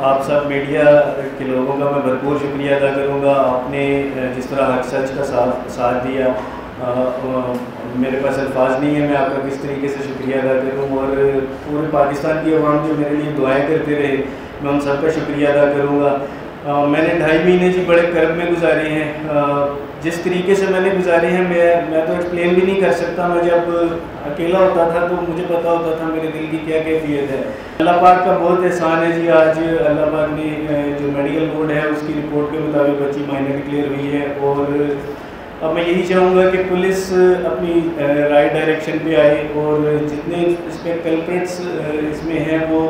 आप सब मीडिया के लोगों का मैं भरपूर शुक्रिया अदा करूँगा। आपने जिस तरह हक सच का साथ दिया, मेरे पास अल्फाज नहीं है मैं आपका किस तरीके से शुक्रिया अदा करूँ। और पूरे पाकिस्तान की आवाम जो मेरे लिए दुआएं करते रहे, मैं उन सब का शुक्रिया अदा करूँगा। मैंने 2.5 महीने जी बड़े कर्ब में गुजारे हैं। जिस तरीके से मैंने गुजारे हैं मैं तो एक्सप्लेन भी नहीं कर सकता। मैं जब अकेला होता था तो मुझे पता होता था मेरे दिल की क्या कैफियत है। अल्लाह पाक का बहुत एहसान है जी। आज अल्लाह पाक ने जो मेडिकल बोर्ड है उसकी रिपोर्ट के मुताबिक बच्ची माइनर डिक्लेयर हुई है। और अब मैं यही चाहूँगा कि पुलिस अपनी राइट डायरेक्शन पे आए और जितने इस पर कल्प्रिट्स इसमें हैं वो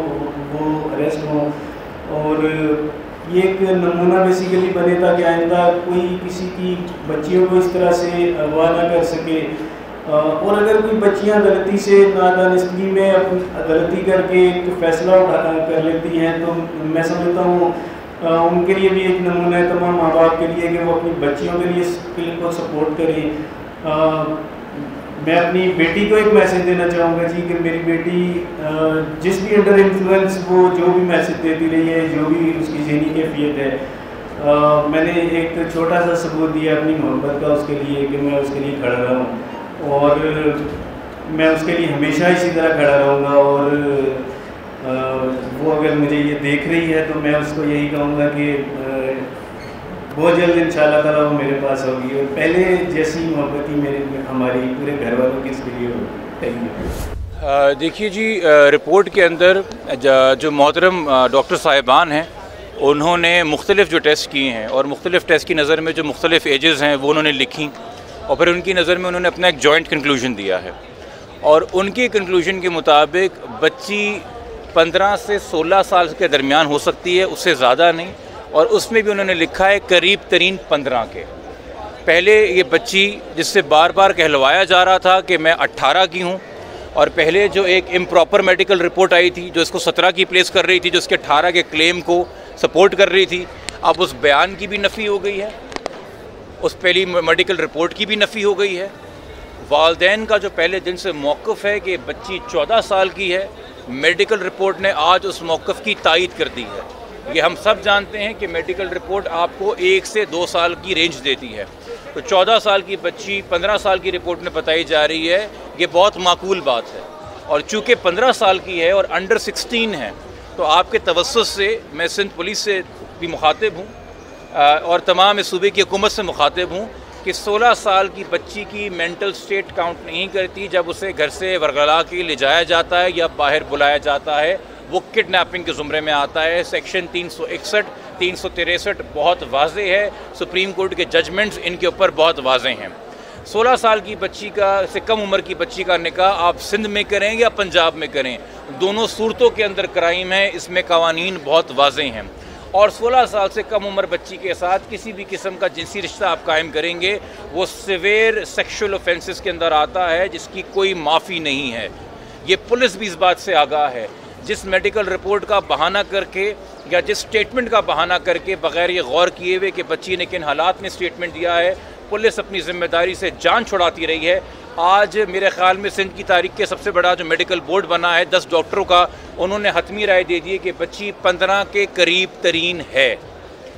अरेस्ट हों। और ये एक नमूना बेसिकली बने ताकि आइंदा कोई किसी की बच्चियों को इस तरह से अगवा ना कर सके। और अगर कोई बच्चियां गलती से नादानिस्ती में अपनी गलती करके एक फैसला कर लेती हैं तो मैं समझता हूँ उनके लिए भी एक नमूना है तमाम माँ बाप के लिए कि वो अपनी बच्चियों के लिए को सपोर्ट करें। मैं अपनी बेटी को एक मैसेज देना चाहूँगा जी कि मेरी बेटी जिस भी अंडर इन्फ्लुएंस वो जो भी मैसेज देती रही है, जो भी उसकी ज़हनी कैफियत है, मैंने एक छोटा सा सबूत दिया अपनी मोहब्बत का उसके लिए कि मैं उसके लिए खड़ा रहा हूँ और मैं उसके लिए हमेशा इसी तरह खड़ा रहूँगा। और वो अगर मुझे ये देख रही है तो मैं उसको यही कहूँगा कि बहुत जल्द इंशाल्लाह ताला वो मेरे पास होगी और पहले जैसी मोहब्बत ही मेरे हमारी पूरे घर वालों की इसके लिए होगी। Thank you. देखिए जी, रिपोर्ट के अंदर जो मोहतरम डॉक्टर साहिबान हैं उन्होंने मुख्तलिफ़ जो टेस्ट किए हैं और मुख्तलिफ़ टेस्ट की नज़र में जो मुख्तलिफ़ एजेस हैं वो उन्होंने लिखी और फिर उनकी नज़र में उन्होंने अपना एक जॉइंट कंक्लूजन दिया है। और उनकी कंक्लूजन के मुताबिक बच्ची 15 से 16 साल के दरमियान हो सकती है, उससे ज़्यादा नहीं। और उसमें भी उन्होंने लिखा है करीब तरीन 15 के। पहले ये बच्ची जिससे बार बार कहलवाया जा रहा था कि मैं 18 की हूँ और पहले जो एक इम्प्रॉपर मेडिकल रिपोर्ट आई थी जो इसको 17 की प्लेस कर रही थी, जो इसके 18 के क्लेम को सपोर्ट कर रही थी, अब उस बयान की भी नफ़ी हो गई है, उस पहली मेडिकल रिपोर्ट की भी नफ़ी हो गई है। वालदैन का जो पहले दिन से मौक़िफ़ है कि बच्ची 14 साल की है, मेडिकल रिपोर्ट ने आज उस मौक़िफ़ की तायद कर दी है। ये हम सब जानते हैं कि मेडिकल रिपोर्ट आपको 1 से 2 साल की रेंज देती है, तो 14 साल की बच्ची 15 साल की रिपोर्ट में बताई जा रही है, ये बहुत माकूल बात है। और चूँकि 15 साल की है और अंडर 16 है तो आपके तवस्सुस से मैं सिंध पुलिस से भी मुखातिब हूँ और तमाम इस सूबे की हुकूमत से मुखातिब हूँ कि 16 साल की बच्ची की मेंटल स्टेट काउंट नहीं करती जब उसे घर से वरगला के ले जाया जाता है या बाहर बुलाया जाता है, वो किडनैपिंग के ज़ुमरे में आता है। सेक्शन 361, 363 बहुत वाज़े है, सुप्रीम कोर्ट के जजमेंट्स इनके ऊपर बहुत वाज़े हैं। 16 साल की बच्ची का से कम उम्र की बच्ची का निकाह आप सिंध में करें या पंजाब में करें, दोनों सूरतों के अंदर क्राइम है, इसमें कवानीन बहुत वाज़े हैं। और 16 साल से कम उम्र बच्ची के साथ किसी भी किस्म का जिनसी रिश्ता आप कायम करेंगे वो सिवियर सेक्शुअल ऑफेंसेस के अंदर आता है जिसकी कोई माफ़ी नहीं है। ये पुलिस भी इस बात से आगाह है। जिस मेडिकल रिपोर्ट का बहाना करके या जिस स्टेटमेंट का बहाना करके बग़ैर ये गौर किए हुए कि बच्ची ने किन हालात में स्टेटमेंट दिया है, पुलिस अपनी ज़िम्मेदारी से जान छुड़ाती रही है। आज मेरे ख़्याल में सिंध की तारीख के सबसे बड़ा जो मेडिकल बोर्ड बना है 10 डॉक्टरों का, उन्होंने हतमी राय दे दी है कि बच्ची 15 के करीब तरीन है।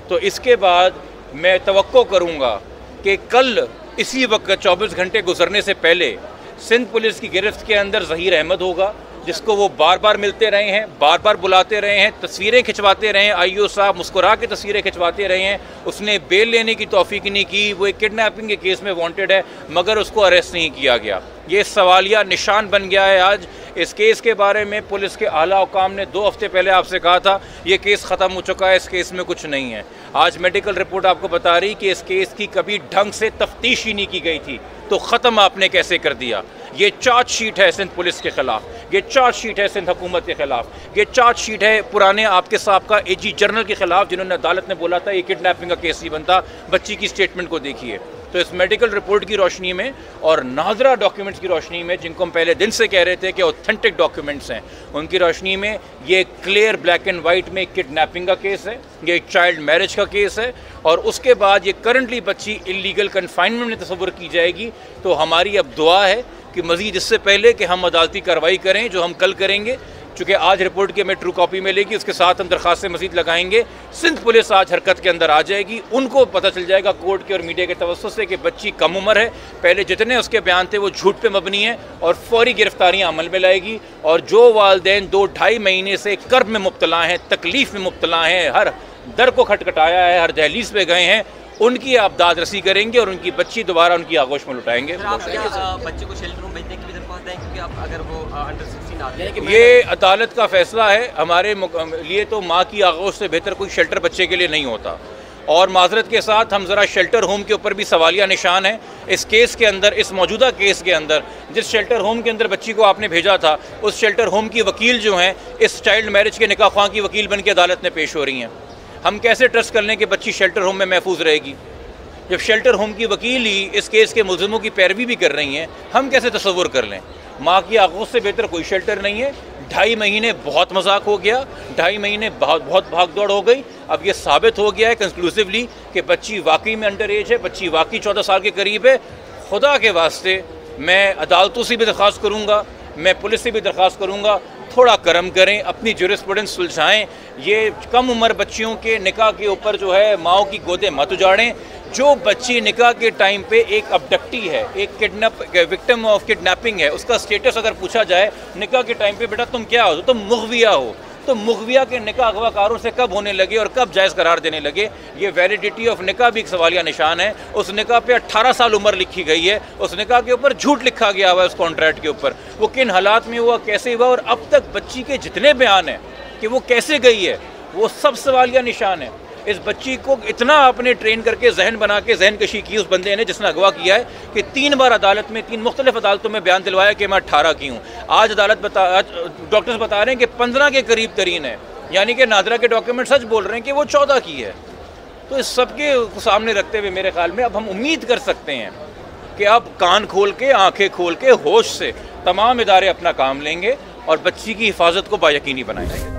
तो इसके बाद मैं तवक्को करूँगा कि कल इसी वक्त 24 घंटे गुजरने से पहले सिंध पुलिस की गिरफ्त के अंदर ज़हीर अहमद होगा, जिसको वो बार बार मिलते रहे हैं, बार बार बुलाते रहे हैं, तस्वीरें खिंचवाते रहे हैं, आईओ साहब मुस्कुरा के तस्वीरें खिंचवाते रहे हैं। उसने बेल लेने की तौफीक नहीं की, वो एक किडनैपिंग के केस में वांटेड है मगर उसको अरेस्ट नहीं किया गया। ये सवालिया निशान बन गया है। आज इस केस के बारे में पुलिस के आला हुकाम ने 2 हफ्ते पहले आपसे कहा था ये केस ख़त्म हो चुका है, इस केस में कुछ नहीं है। आज मेडिकल रिपोर्ट आपको बता रही कि इस केस की कभी ढंग से तफ्तीश ही नहीं की गई थी, तो ख़त्म आपने कैसे कर दिया। ये चार्जशीट है सिंध पुलिस के ख़िलाफ़, ये चार्जशीट है सिंध हुकूमत के ख़िलाफ़, ये चार्जशीट है पुराने आपके साहब AG जनरल के ख़िलाफ़ जिन्होंने अदालत ने बोला था ये किडनैपिंग का केस ही बनता। बच्ची की स्टेटमेंट को देखिए। तो इस मेडिकल रिपोर्ट की रोशनी में और नाज़रा डॉक्यूमेंट्स की रोशनी में, जिनको हम पहले दिन से कह रहे थे कि ऑथेंटिक डॉक्यूमेंट्स हैं, उनकी रोशनी में ये क्लियर ब्लैक एंड वाइट में किडनैपिंग का केस है, ये चाइल्ड मैरिज का केस है। और उसके बाद ये करंटली बच्ची इलीगल कन्फाइनमेंट में तस्वुर की जाएगी। तो हमारी अब दुआ है कि मज़ीद इससे पहले कि हम अदालती कार्रवाई करें, जो हम कल करेंगे, चूँकि आज रिपोर्ट की हमें ट्रू कॉपी मिलेगी, उसके साथ हम दरख्वास्तें मज़ीद लगाएंगे। सिंध पुलिस आज हरकत के अंदर आ जाएगी, उनको पता चल जाएगा कोर्ट के और मीडिया के तवज्जुह से कि बच्ची कम उम्र है, पहले जितने उसके बयान थे वो झूठ पे मबनी है, और फौरी गिरफ्तारियाँ अमल में लाएगी। और जो वालिदैन 2-2.5 महीने से कर्ब में मुब्तला हैं, तकलीफ़ में मुब्तला हैं, हर दर को खटखटाया है, हर दहलीज पे गए हैं, उनकी आप दाद रसी करेंगे और उनकी बच्ची दोबारा उनकी आगोश में लुटाएंगे। बच्चे को शेल्टर में भेजने की भी दरख्वास्त दें, क्योंकि आप अगर वो अंडर 16 आते हैं, ये अदालत का फैसला है। हमारे लिए तो माँ की आगोश से बेहतर कोई शेल्टर बच्चे के लिए नहीं होता। और माजरत के साथ हम ज़रा शेल्टर होम के ऊपर भी सवालिया निशान है। इस केस के अंदर, इस मौजूदा केस के अंदर, जिस शेल्टर होम के अंदर बच्ची को आपने भेजा था, उस शेल्टर होम की वकील जो हैं इस चाइल्ड मैरिज के निकाह ख्वाह की वकील बन के अदालत में पेश हो रही हैं। हम कैसे ट्रस्ट कर लें कि बच्ची शेल्टर होम में महफूज रहेगी, जब शेल्टर होम की वकील ही इस केस के मुलज़िमों की पैरवी भी कर रही हैं? हम कैसे तसव्वुर कर लें? माँ की आगोश से बेहतर कोई शेल्टर नहीं है। 2.5 महीने बहुत मजाक हो गया, 2.5 महीने बहुत भागदौड़ हो गई। अब ये साबित हो गया है कंक्लूसिवली कि बच्ची वाकई में अंडर एज है, बच्ची वाकई 14 साल के करीब है। खुदा के वास्ते मैं अदालतों से भी दरख्वास्त करूँगा, मैं पुलिस से भी दरख्वास्त करूँगा, थोड़ा करम करें, अपनी जुरिस्प्रूडेंस सुलझाएँ। ये कम उम्र बच्चियों के निकाह के ऊपर जो है माओ की गोदे मत उजाड़ें। जो बच्ची निकाह के टाइम पे एक अबडक्टी है, एक विक्टिम ऑफ किडनैपिंग है, उसका स्टेटस अगर पूछा जाए निकाह के टाइम पे, बेटा तुम क्या हो, तुम मुग़विया हो, तो मुग़विया के निकाह अगवाकारों से कब होने लगे और कब जायज़ करार देने लगे? ये वैलिडिटी ऑफ निकाह भी एक सवालिया निशान है। उस निकाह पे 18 साल उम्र लिखी गई है, उस निकाह के ऊपर झूठ लिखा गया हुआ है उस कॉन्ट्रैक्ट के ऊपर। वो किन हालात में हुआ, कैसे हुआ, और अब तक बच्ची के जितने बयान हैं कि वो कैसे गई है, वो सब सवालिया निशान है। इस बच्ची को इतना आपने ट्रेन करके जहन बना के जहन कशी की उस बंदे ने जिसने अगवा किया है कि 3 बार अदालत में, 3 मुख्तलिफ अदालतों में बयान दिलवाया कि मैं 18 की हूँ। आज डॉक्टर्स बता रहे हैं कि 15 के करीब तरीन है, यानी कि नादरा के डॉक्यूमेंट सच बोल रहे हैं कि वो 14 की है। तो इस सबके सामने रखते हुए मेरे ख्याल में अब हम उम्मीद कर सकते हैं कि अब कान खोल के, आँखें खोल के, होश से तमाम इदारे अपना काम लेंगे और बच्ची की हिफाजत को बायकीनी बनाएंगे।